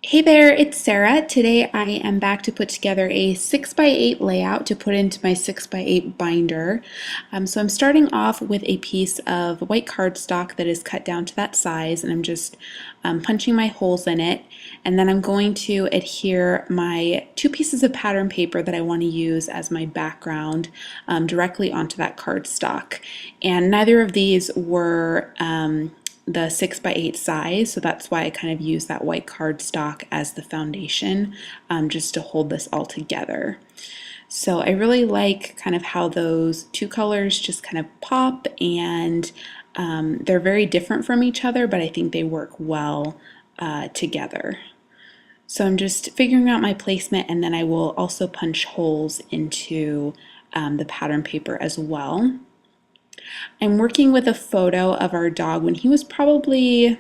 Hey there, it's Sarah. Today I am back to put together a 6x8 layout to put into my 6x8 binder. So I'm starting off with a piece of white cardstock that is cut down to that size, and I'm just punching my holes in it. And then I'm going to adhere my two pieces of pattern paper that I want to use as my background directly onto that cardstock. And neither of these were the 6x8 size, so that's why I kind of use that white cardstock as the foundation just to hold this all together. So I really like kind of how those two colors just kind of pop, and they're very different from each other, but I think they work well together. So I'm just figuring out my placement, and then I will also punch holes into the pattern paper as well. I'm working with a photo of our dog when he was probably,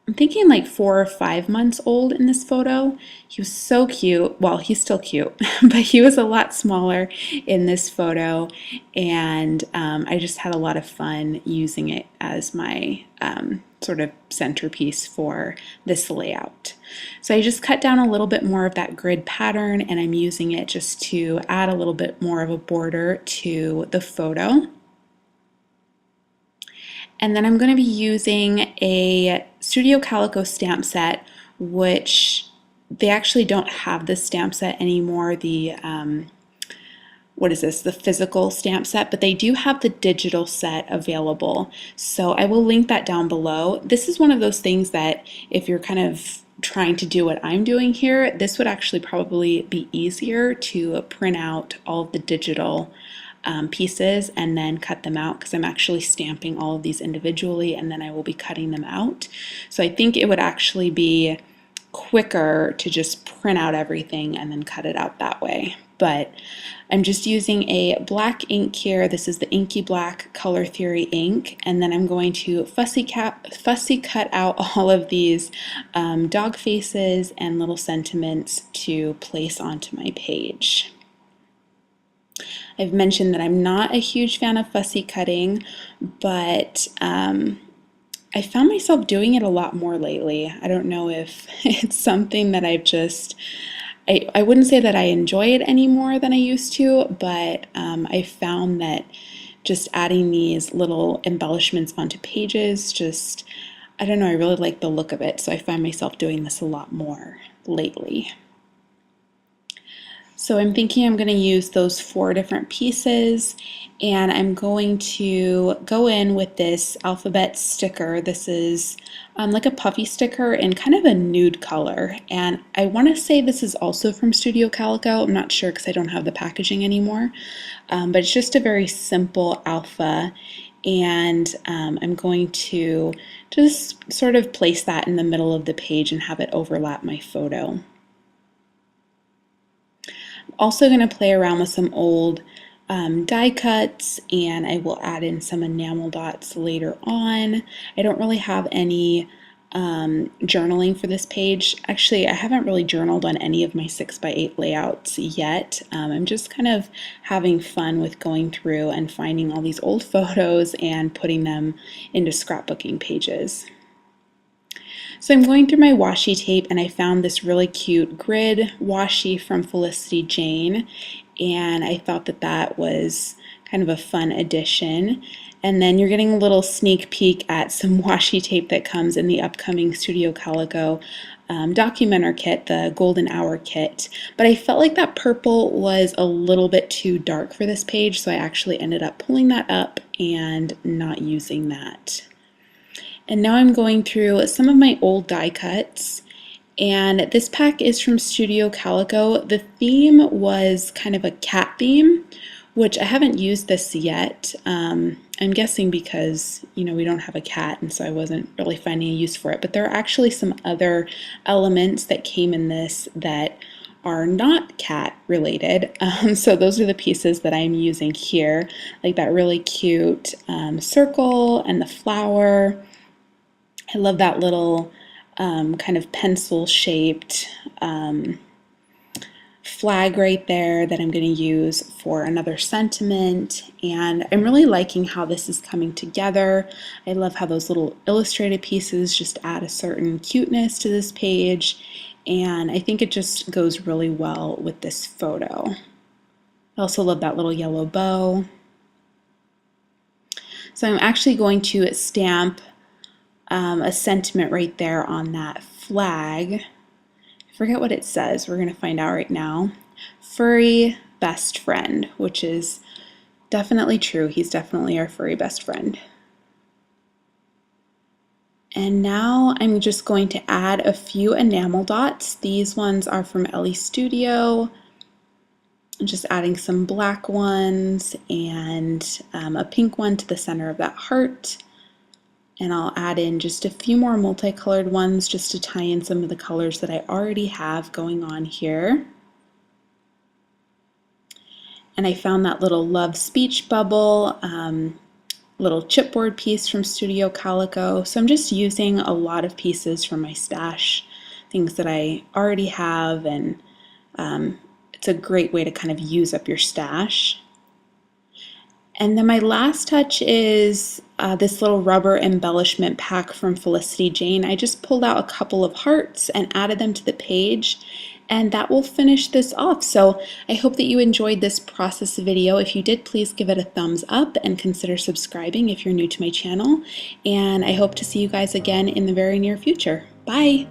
I'm thinking like 4 or 5 months old in this photo. He was so cute. Well, he's still cute, but he was a lot smaller in this photo, and I just had a lot of fun using it as my sort of centerpiece for this layout. So I just cut down a little bit more of that grid pattern, and I'm using it just to add a little bit more of a border to the photo. And then I'm going to be using a Studio Calico stamp set, which they actually don't have this stamp set anymore, the what is this, the physical stamp set, but they do have the digital set available. So I will link that down below. This is one of those things that if you're kind of trying to do what I'm doing here, this would actually probably be easier to print out all of the digital pieces and then cut them out, because I'm actually stamping all of these individually and then I will be cutting them out. So I think it would actually be quicker to just print out everything and then cut it out that way. But I'm just using a black ink here. This is the Inky Black Color Theory ink, and then I'm going to fussy cut out all of these dog faces and little sentiments to place onto my page. I've mentioned that I'm not a huge fan of fussy cutting, but I found myself doing it a lot more lately. I don't know if it's something that I wouldn't say that I enjoy it any more than I used to, but I found that just adding these little embellishments onto pages, I don't know, I really like the look of it, so I find myself doing this a lot more lately. So I'm thinking I'm going to use those 4 different pieces, and I'm going to go in with this alphabet sticker. This is like a puffy sticker in kind of a nude color, and I want to say this is also from Studio Calico. I'm not sure because I don't have the packaging anymore, but it's just a very simple alpha, and I'm going to just sort of place that in the middle of the page and have it overlap my photo. Also going to play around with some old die cuts, and I will add in some enamel dots later on. I don't really have any journaling for this page. Actually, I haven't really journaled on any of my 6x8 layouts yet. I'm just kind of having fun with going through and finding all these old photos and putting them into scrapbooking pages. So I'm going through my washi tape, and I found this really cute grid washi from Felicity Jane, and I thought that that was kind of a fun addition. And then you're getting a little sneak peek at some washi tape that comes in the upcoming Studio Calico Documenter kit, the Golden Hour kit. But I felt like that purple was a little bit too dark for this page, so I actually ended up pulling that up and not using that. And now I'm going through some of my old die cuts, and this pack is from Studio Calico. The theme was kind of a cat theme, which I haven't used this yet. I'm guessing because, you know, we don't have a cat, and so I wasn't really finding a use for it. But there are actually some other elements that came in this that are not cat related. So those are the pieces that I'm using here, like that really cute circle and the flower. I love that little kind of pencil-shaped flag right there that I'm going to use for another sentiment, and I'm really liking how this is coming together. I love how those little illustrated pieces just add a certain cuteness to this page, and I think it just goes really well with this photo. I also love that little yellow bow. So I'm actually going to stamp a sentiment right there on that flag. I forget what it says. We're going to find out right now. Furry best friend, which is definitely true. He's definitely our furry best friend. And now I'm just going to add a few enamel dots. These ones are from Ellie Studio. I'm just adding some black ones and a pink one to the center of that heart. And I'll add in just a few more multicolored ones just to tie in some of the colors that I already have going on here. And I found that little love speech bubble, little chipboard piece from Studio Calico. So I'm just using a lot of pieces from my stash, things that I already have, and it's a great way to kind of use up your stash. And then my last touch is this little rubber embellishment pack from Felicity Jane. I just pulled out a couple of hearts and added them to the page, and that will finish this off. So I hope that you enjoyed this process video. If you did, please give it a thumbs up and consider subscribing if you're new to my channel. And I hope to see you guys again in the very near future. Bye!